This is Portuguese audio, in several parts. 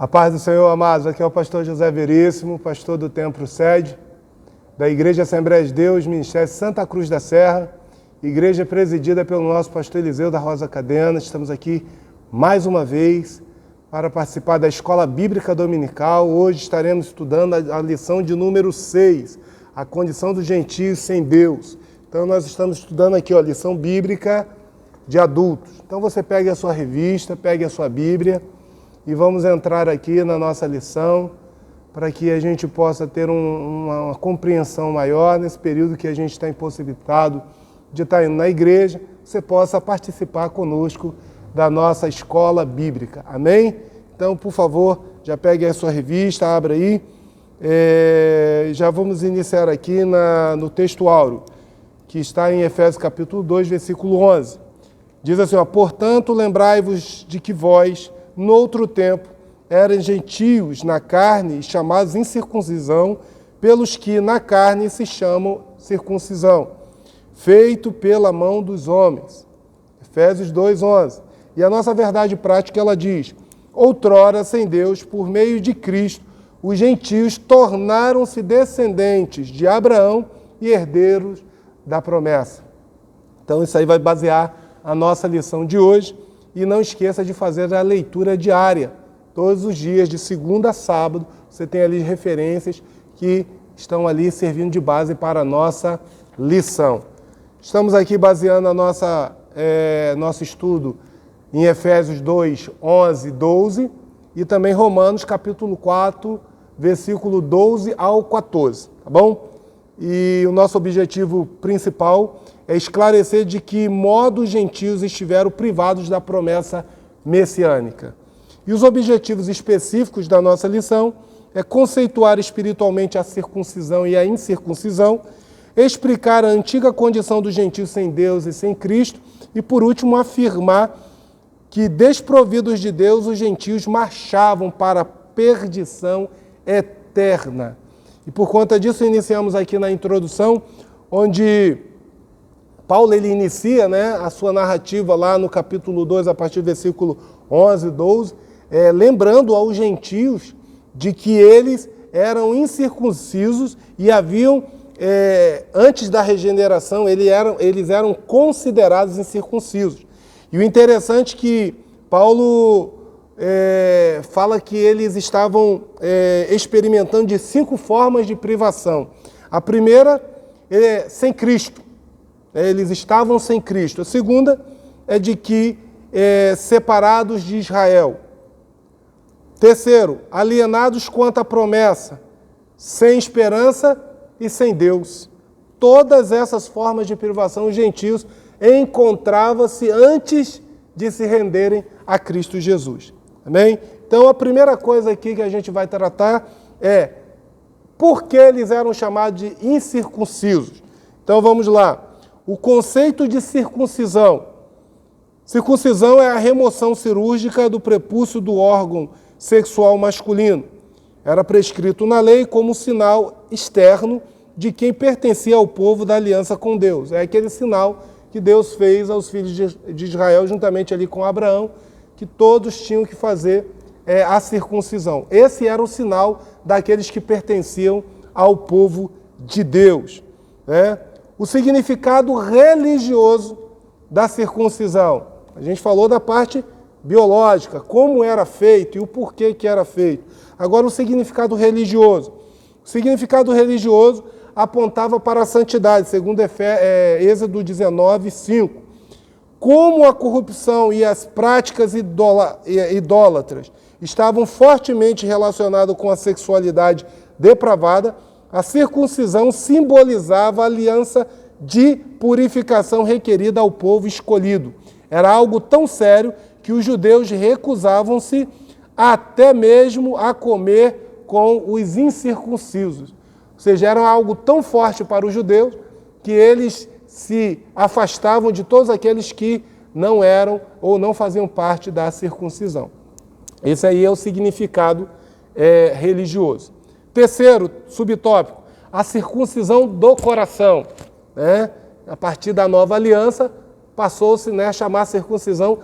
A paz do Senhor, amados. Aqui é o pastor José Veríssimo, pastor do Templo Sede, da Igreja Assembleia de Deus, Ministério Santa Cruz da Serra, igreja presidida pelo nosso pastor Eliseu da Rosa Cadena. Estamos aqui mais uma vez para participar da Escola Bíblica Dominical. Hoje estaremos estudando a lição de número 6, a condição dos gentios sem Deus. Então nós estamos estudando aqui a lição bíblica de adultos. Então você pegue a sua revista, pegue a sua Bíblia, e vamos entrar aqui na nossa lição para que a gente possa ter uma compreensão maior nesse período que a gente está impossibilitado de estar indo na igreja. Você possa participar conosco da nossa escola bíblica. Amém? Então, por favor, já pegue a sua revista, abra aí. Já vamos iniciar aqui no texto áureo, que está em Efésios capítulo 2, versículo 11. Diz assim, portanto, lembrai-vos de que vós, no outro tempo, eram gentios na carne, chamados incircuncisão, pelos que na carne se chamam circuncisão, feito pela mão dos homens. Efésios 2:11. E a nossa verdade prática, ela diz, outrora, sem Deus, por meio de Cristo, os gentios tornaram-se descendentes de Abraão e herdeiros da promessa. Então, isso aí vai basear a nossa lição de hoje. E não esqueça de fazer a leitura diária. Todos os dias, de segunda a sábado, você tem ali referências que estão ali servindo de base para a nossa lição. Estamos aqui baseando a nosso estudo em Efésios 2, 11, 12 e também Romanos capítulo 4, versículo 12 ao 14, tá bom? E o nosso objetivo principal é esclarecer de que modo os gentios estiveram privados da promessa messiânica. E os objetivos específicos da nossa lição é conceituar espiritualmente a circuncisão e a incircuncisão, explicar a antiga condição dos gentios sem Deus e sem Cristo, e por último afirmar que desprovidos de Deus os gentios marchavam para a perdição eterna. E por conta disso iniciamos aqui na introdução, onde Paulo ele inicia a sua narrativa lá no capítulo 2, a partir do versículo 11 e 12, lembrando aos gentios de que eles eram incircuncisos e haviam, antes da regeneração, eles eram considerados incircuncisos. E o interessante é que Paulo fala que eles estavam experimentando de 5 formas de privação. A primeira é sem Cristo. Eles estavam sem Cristo. A segunda é de que separados de Israel. Terceiro, alienados quanto à promessa, sem esperança e sem Deus. Todas essas formas de privação, os gentios encontravam-se antes de se renderem a Cristo Jesus. Amém? Então, a primeira coisa aqui que a gente vai tratar é por que eles eram chamados de incircuncisos. Então, vamos lá. O conceito de circuncisão. Circuncisão é a remoção cirúrgica do prepúcio do órgão sexual masculino. Era prescrito na lei como sinal externo de quem pertencia ao povo da aliança com Deus. É aquele sinal que Deus fez aos filhos de Israel, juntamente ali com Abraão, que todos tinham que fazer a circuncisão. Esse era o sinal daqueles que pertenciam ao povo de Deus. O significado religioso da circuncisão. A gente falou da parte biológica, como era feito e o porquê que era feito. Agora o significado religioso. O significado religioso apontava para a santidade, segundo Êxodo 19, 5. Como a corrupção e as práticas idólatras estavam fortemente relacionadas com a sexualidade depravada, a circuncisão simbolizava a aliança de purificação requerida ao povo escolhido. Era algo tão sério que os judeus recusavam-se até mesmo a comer com os incircuncisos. Ou seja, era algo tão forte para os judeus que eles se afastavam de todos aqueles que não eram ou não faziam parte da circuncisão. Esse aí é o significado religioso. Terceiro subtópico, a circuncisão do coração. A partir da nova aliança, passou-se a chamar a circuncisão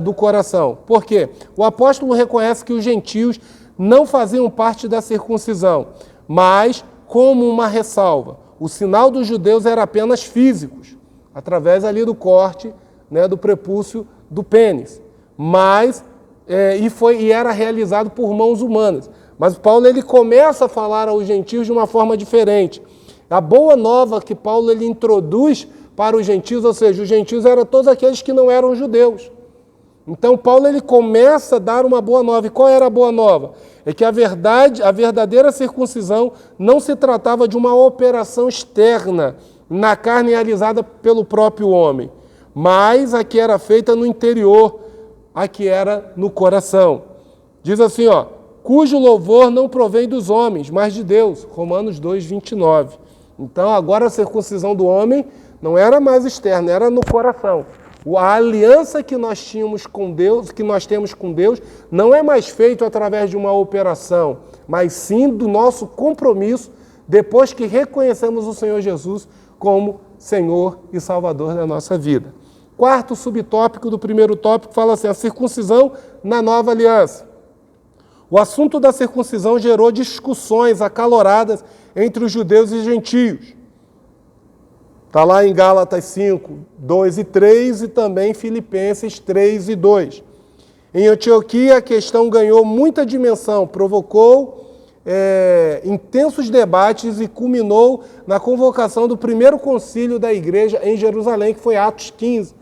do coração. Por quê? O apóstolo reconhece que os gentios não faziam parte da circuncisão, mas como uma ressalva. O sinal dos judeus era apenas físicos, através ali do corte, né, do prepúcio do pênis. Mas, e era realizado por mãos humanas. Mas Paulo ele começa a falar aos gentios de uma forma diferente. A boa nova que Paulo ele introduz para os gentios, ou seja, os gentios eram todos aqueles que não eram judeus. Então Paulo ele começa a dar uma boa nova. E qual era a boa nova? É que a verdadeira circuncisão não se tratava de uma operação externa na carne realizada pelo próprio homem, mas a que era feita no interior, a que era no coração. Diz assim, cujo louvor não provém dos homens, mas de Deus. Romanos 2, 29. Então agora a circuncisão do homem não era mais externa, era no coração. A aliança que nós tínhamos com Deus, que nós temos com Deus, não é mais feito através de uma operação, mas sim do nosso compromisso depois que reconhecemos o Senhor Jesus como Senhor e Salvador da nossa vida. Quarto subtópico do primeiro tópico fala assim, a circuncisão na nova aliança. O assunto da circuncisão gerou discussões acaloradas entre os judeus e gentios. Está lá em Gálatas 5, 2 e 3 e também Filipenses 3 e 2. Em Antioquia, a questão ganhou muita dimensão, provocou intensos debates e culminou na convocação do primeiro concílio da igreja em Jerusalém, que foi Atos 15,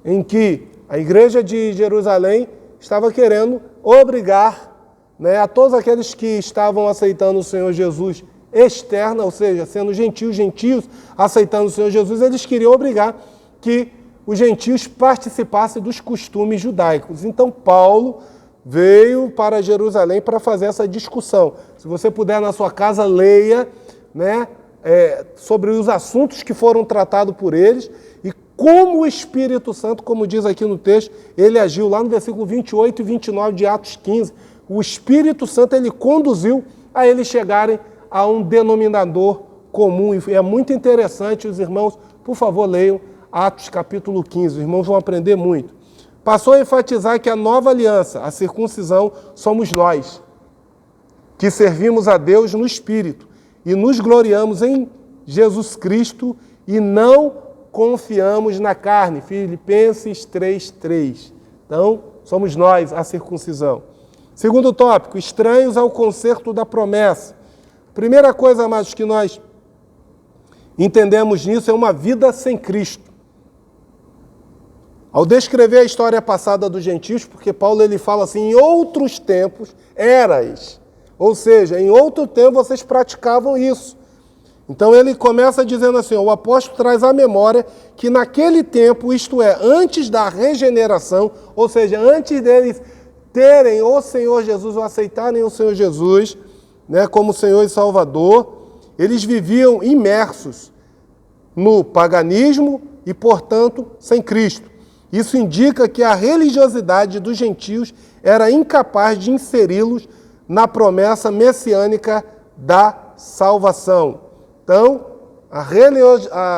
em que a igreja de Jerusalém estava querendo obrigar, né, a todos aqueles que estavam aceitando o Senhor Jesus externa, ou seja, sendo gentios aceitando o Senhor Jesus, eles queriam obrigar que os gentios participassem dos costumes judaicos. Então Paulo veio para Jerusalém para fazer essa discussão. Se você puder na sua casa, leia, né, sobre os assuntos que foram tratados por eles e como o Espírito Santo, como diz aqui no texto, ele agiu lá no versículo 28 e 29 de Atos 15. O Espírito Santo ele conduziu a eles chegarem a um denominador comum. E é muito interessante, os irmãos, por favor, leiam Atos capítulo 15, os irmãos vão aprender muito. Passou a enfatizar que a nova aliança, a circuncisão, somos nós, que servimos a Deus no Espírito e nos gloriamos em Jesus Cristo e não confiamos na carne. Filipenses 3:3. Então, somos nós a circuncisão. Segundo tópico, estranhos ao concerto da promessa. Primeira coisa, amados, que nós entendemos nisso é uma vida sem Cristo. Ao descrever a história passada dos gentios, porque Paulo ele fala assim, em outros tempos erais, ou seja, em outro tempo vocês praticavam isso. Então ele começa dizendo assim, o apóstolo traz à memória que naquele tempo, isto é, antes da regeneração, ou seja, antes deles terem o Senhor Jesus, ou aceitarem o Senhor Jesus, né, como Senhor e Salvador, eles viviam imersos no paganismo e, portanto, sem Cristo. Isso indica que a religiosidade dos gentios era incapaz de inseri-los na promessa messiânica da salvação. Então, a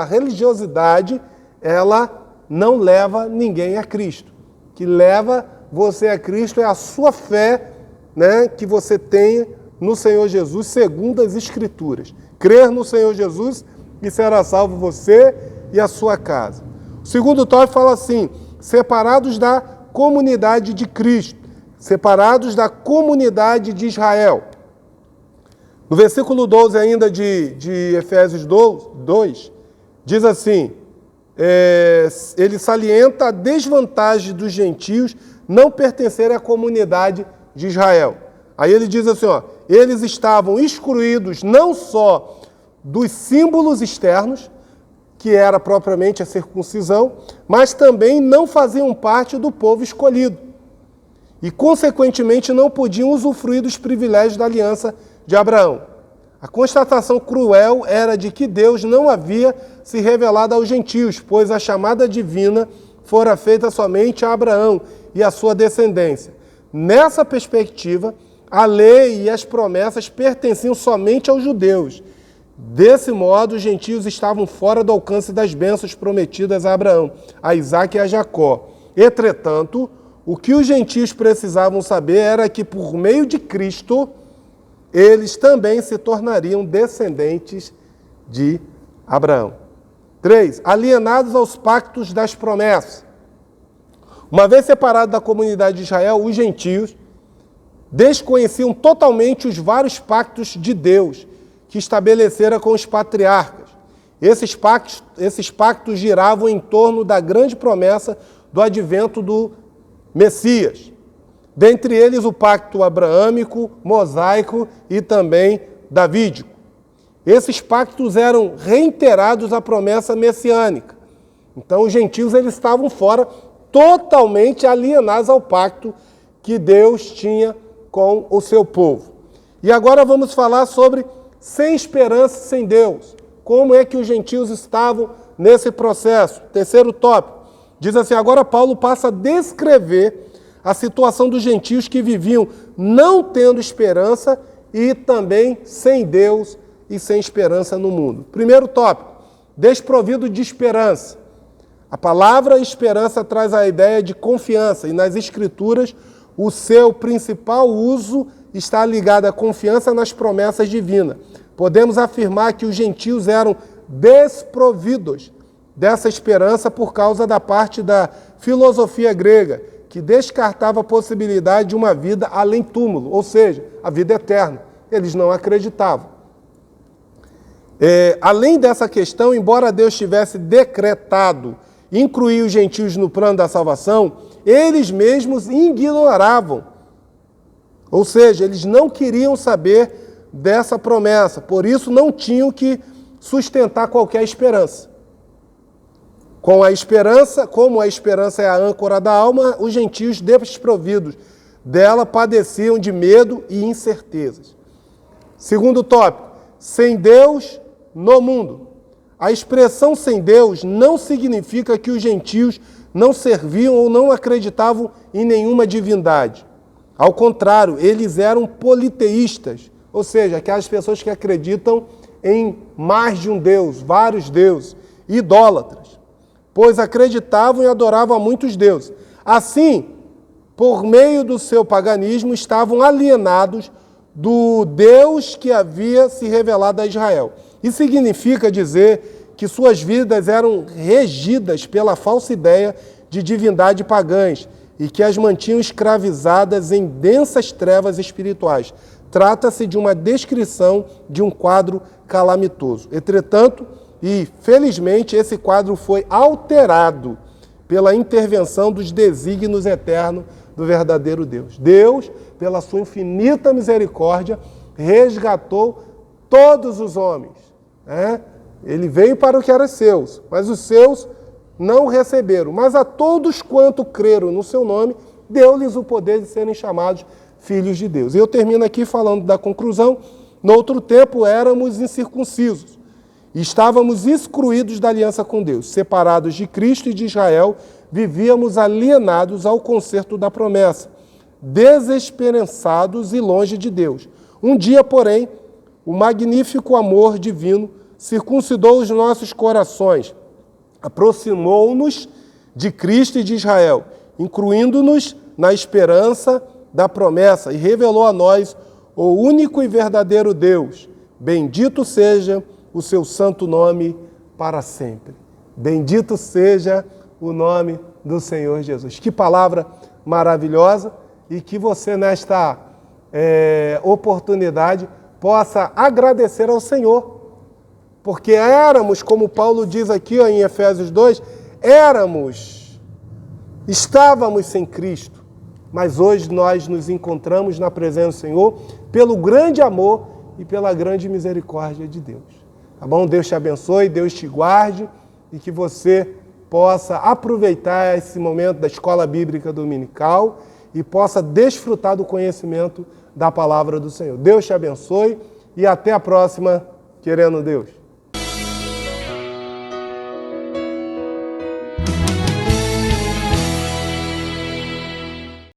religiosidade, ela não leva ninguém a Cristo. O que leva você a Cristo é a sua fé, né, que você tem no Senhor Jesus, segundo as Escrituras. Crer no Senhor Jesus e será salvo você e a sua casa. O segundo tópico fala assim, separados da comunidade de Cristo, separados da comunidade de Israel. No versículo 12 ainda de Efésios 2, diz assim, ele salienta a desvantagem dos gentios não pertencerem à comunidade de Israel. Aí ele diz assim, eles estavam excluídos não só dos símbolos externos, que era propriamente a circuncisão, mas também não faziam parte do povo escolhido. E, consequentemente, não podiam usufruir dos privilégios da aliança de Abraão. A constatação cruel era de que Deus não havia se revelado aos gentios, pois a chamada divina fora feita somente a Abraão e a sua descendência. Nessa perspectiva, a lei e as promessas pertenciam somente aos judeus. Desse modo, os gentios estavam fora do alcance das bênçãos prometidas a Abraão, a Isaque e a Jacó. Entretanto, o que os gentios precisavam saber era que, por meio de Cristo, eles também se tornariam descendentes de Abraão. 3. Alienados aos pactos das promessas. Uma vez separados da comunidade de Israel, os gentios desconheciam totalmente os vários pactos de Deus que estabelecera com os patriarcas. Esses pactos giravam em torno da grande promessa do advento do Messias. Dentre eles, o pacto abraâmico, mosaico e também davídico. Esses pactos eram reiterados à promessa messiânica. Então, os gentios eles estavam fora, totalmente alienados ao pacto que Deus tinha com o seu povo. E agora vamos falar sobre sem esperança, sem Deus. Como é que os gentios estavam nesse processo? Terceiro tópico. Diz assim, agora Paulo passa a descrever a situação dos gentios que viviam não tendo esperança e também sem Deus e sem esperança no mundo. Primeiro tópico, desprovido de esperança. A palavra esperança traz a ideia de confiança e nas Escrituras o seu principal uso está ligado à confiança nas promessas divinas. Podemos afirmar que os gentios eram desprovidos dessa esperança por causa da parte da filosofia grega, que descartava a possibilidade de uma vida além túmulo, ou seja, a vida eterna. Eles não acreditavam. Além dessa questão, embora Deus tivesse decretado incluir os gentios no plano da salvação, eles mesmos ignoravam. Ou seja, eles não queriam saber dessa promessa, por isso não tinham que sustentar qualquer esperança. Como a esperança é a âncora da alma, os gentios desprovidos dela padeciam de medo e incertezas. Segundo tópico, sem Deus no mundo. A expressão sem Deus não significa que os gentios não serviam ou não acreditavam em nenhuma divindade. Ao contrário, eles eram politeístas, ou seja, aquelas pessoas que acreditam em mais de um Deus, vários deuses, idólatras, pois acreditavam e adoravam a muitos deuses. Assim, por meio do seu paganismo, estavam alienados do Deus que havia se revelado a Israel. Isso significa dizer que suas vidas eram regidas pela falsa ideia de divindade pagãs e que as mantinham escravizadas em densas trevas espirituais. Trata-se de uma descrição de um quadro calamitoso. Entretanto, e felizmente, esse quadro foi alterado pela intervenção dos desígnios eternos do verdadeiro Deus. Deus, pela sua infinita misericórdia, resgatou todos os homens. Ele veio para o que era seus, mas os seus não receberam. Mas a todos quanto creram no seu nome, deu-lhes o poder de serem chamados filhos de Deus. E eu termino aqui falando da conclusão. No outro tempo éramos incircuncisos. Estávamos excluídos da aliança com Deus, separados de Cristo e de Israel, vivíamos alienados ao concerto da promessa, desesperançados e longe de Deus. Um dia, porém, o magnífico amor divino circuncidou os nossos corações, aproximou-nos de Cristo e de Israel, incluindo-nos na esperança da promessa e revelou a nós o único e verdadeiro Deus. Bendito seja o seu santo nome para sempre. Bendito seja o nome do Senhor Jesus. Que palavra maravilhosa e que você nesta oportunidade possa agradecer ao Senhor, porque éramos, como Paulo diz aqui em Efésios 2, estávamos sem Cristo, mas hoje nós nos encontramos na presença do Senhor pelo grande amor e pela grande misericórdia de Deus. Tá bom? Deus te abençoe, Deus te guarde e que você possa aproveitar esse momento da escola bíblica dominical e possa desfrutar do conhecimento da palavra do Senhor. Deus te abençoe e até a próxima, querendo Deus.